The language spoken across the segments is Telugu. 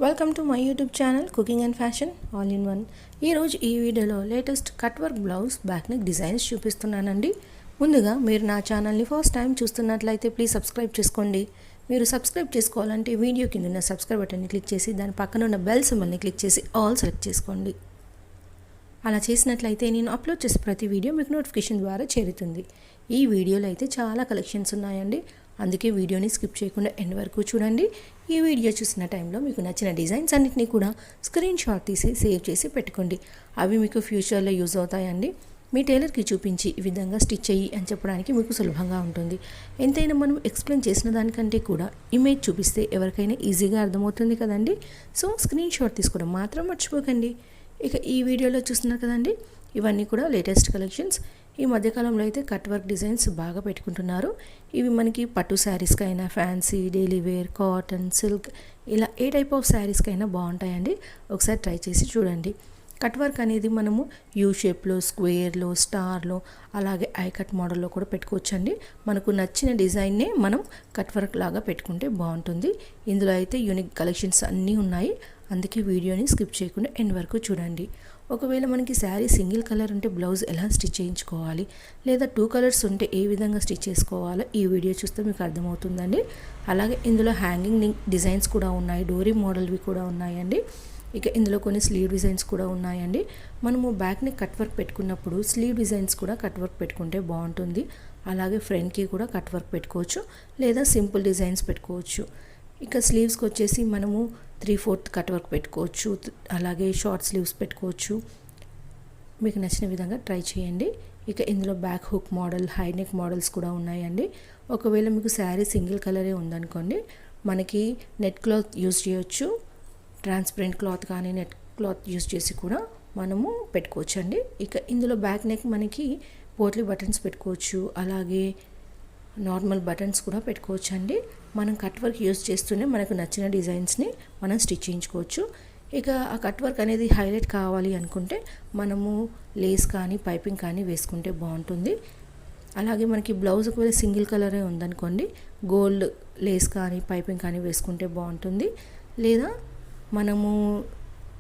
Welcome to my YouTube channel cooking and fashion all in one. ఈరోజు ఈ వీడియోలో latest cut work blouse back neck designs చూపిస్తున్నానండి. ముందుగా మీరు నా ఛానల్ని ఫస్ట్ టైం చూస్తున్నట్లయితే ప్లీజ్ సబ్స్క్రైబ్ చేసుకోండి. మీరు సబ్స్క్రైబ్ చేసుకోవాలంటే వీడియో కింద ఉన్న సబ్స్క్రైబ్ బటన్ని క్లిక్ చేసి దాని పక్కన ఉన్న బెల్ సింబల్ని క్లిక్ చేసి ఆల్ సెలెక్ట్ చేసుకోండి. అలా చేసినట్లయితే నేను అప్లోడ్ చేసే ప్రతి వీడియో మీకు నోటిఫికేషన్ ద్వారా చేరుతుంది. ఈ వీడియోలో అయితే చాలా కలెక్షన్స్ ఉన్నాయండి, అందుకే వీడియోని స్కిప్ చేయకుండా ఎండ్ వరకు చూడండి. ఈ వీడియో చూసిన టైంలో మీకు నచ్చిన డిజైన్స్ అన్నిటినీ కూడా స్క్రీన్ షాట్ తీసి సేవ్ చేసి పెట్టుకోండి. అవి మీకు ఫ్యూచర్లో యూజ్ అవుతాయండి. మీ టైలర్కి చూపించి ఈ విధంగా స్టిచ్ చెయ్యి అని చెప్పడానికి మీకు సులభంగా ఉంటుంది. ఎంతైనా మనం ఎక్స్ప్లెయిన్ చేసిన దానికంటే కూడా ఇమేజ్ చూపిస్తే ఎవరికైనా ఈజీగా అర్థమవుతుంది కదండి. సో స్క్రీన్ షాట్ తీసుకోవడం మాత్రం మర్చిపోకండి. ఇక ఈ వీడియోలో చూస్తున్నారు కదండి, ఇవన్నీ కూడా లేటెస్ట్ కలెక్షన్స్. ఈ మధ్యకాలంలో అయితే కట్ వర్క్ డిజైన్స్ బాగా పెట్టుకుంటున్నారు. ఇవి మనకి పట్టు శారీస్కి అయినా, fancy, daily wear, cotton, silk ఇలా ఏ టైప్ ఆఫ్ శారీస్కి అయినా బాగుంటాయండి. ఒకసారి ట్రై చేసి చూడండి. కట్ వర్క్ అనేది మనము యూ షేప్లో, స్క్వేర్లో, స్టార్లో, అలాగే ఐ కట్ మోడల్లో కూడా పెట్టుకోవచ్చండి. మనకు నచ్చిన డిజైన్నే మనం కట్ వర్క్ లాగా పెట్టుకుంటే బాగుంటుంది. ఇందులో అయితే యూనిక్ కలెక్షన్స్ అన్నీ ఉన్నాయి, అందుకే వీడియోని స్కిప్ చేయకుండా ఎండ్ వరకు చూడండి. ఒకవేళ మనకి శారీ సింగిల్ కలర్ ఉంటే బ్లౌజ్ ఎలా స్టిచ్ చేయించుకోవాలి, లేదా 2 కలర్స్ ఉంటే ఏ విధంగా స్టిచ్ చేసుకోవాలో ఈ వీడియో చూస్తే మీకు అర్థమవుతుందండి. అలాగే ఇందులో హ్యాంగింగ్ డిజైన్స్ కూడా ఉన్నాయి, డోరీ మోడల్వి కూడా ఉన్నాయండి. ఇక ఇందులో కొన్ని స్లీవ్ డిజైన్స్ కూడా ఉన్నాయండి. మనము బ్యాక్ని కట్ వర్క్ పెట్టుకున్నప్పుడు స్లీవ్ డిజైన్స్ కూడా కట్ వర్క్ పెట్టుకుంటే బాగుంటుంది. అలాగే ఫ్రంట్కి కూడా కట్ వర్క్ పెట్టుకోవచ్చు, లేదా సింపుల్ డిజైన్స్ పెట్టుకోవచ్చు. ఇక స్లీవ్స్కి వచ్చేసి మనము 3/4 కట్ వర్క్ పెట్టుకోవచ్చు, అలాగే షార్ట్ స్లీవ్స్ పెట్టుకోవచ్చు. మీకు నచ్చిన విధంగా ట్రై చేయండి. ఇక ఇందులో back hook model, high neck models కూడా ఉన్నాయండి. ఒకవేళ మీకు శారీ సింగిల్ కలరే ఉందనుకోండి, మనకి నెట్ క్లాత్ యూజ్ చేయొచ్చు. ట్రాన్స్పరెంట్ క్లాత్ కానీ నెట్ క్లాత్ యూజ్ చేసి కూడా మనము పెట్టుకోవచ్చండి. ఇక ఇందులో బ్యాక్ నెక్ మనకి పోట్లీ బటన్స్ పెట్టుకోవచ్చు, అలాగే నార్మల్ బటన్స్ కూడా పెట్టుకోవచ్చు అండి. మనం కట్ వర్క్ యూజ్ చేస్తూనే మనకు నచ్చిన డిజైన్స్ని మనం స్టిచ్ చేయించుకోవచ్చు. ఇక ఆ కట్ వర్క్ అనేది హైలైట్ కావాలి అనుకుంటే మనము లేస్ కానీ పైపింగ్ కానీ వేసుకుంటే బాగుంటుంది. అలాగే మనకి బ్లౌజ్ ఒకవేళ సింగిల్ కలరే ఉందనుకోండి, గోల్డ్ లేస్ కానీ పైపింగ్ కానీ వేసుకుంటే బాగుంటుంది. లేదా మనము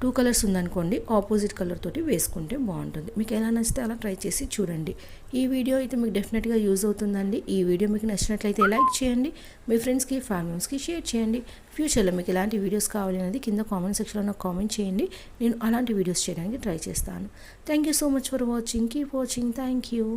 2 కలర్స్ ఉందనుకోండి, ఆపోజిట్ కలర్ తోటి వేసుకుంటే బాగుంటుంది. మీకు ఎలా నచ్చితే అలా ట్రై చేసి చూడండి. ఈ వీడియో అయితే మీకు డెఫినెట్గా యూజ్ అవుతుందండి. ఈ వీడియో మీకు నచ్చినట్లయితే లైక్ చేయండి, మీ ఫ్రెండ్స్కి, ఫ్యామిలీస్కి షేర్ చేయండి. ఫ్యూచర్లో మీకు ఎలాంటి వీడియోస్ కావాలి అనేది కింద కామెంట్ సెక్షన్లో నాకు కామెంట్ చేయండి. నేను అలాంటి వీడియోస్ చేయడానికి ట్రై చేస్తాను. Thank you so much for watching. Keep watching. Thank you.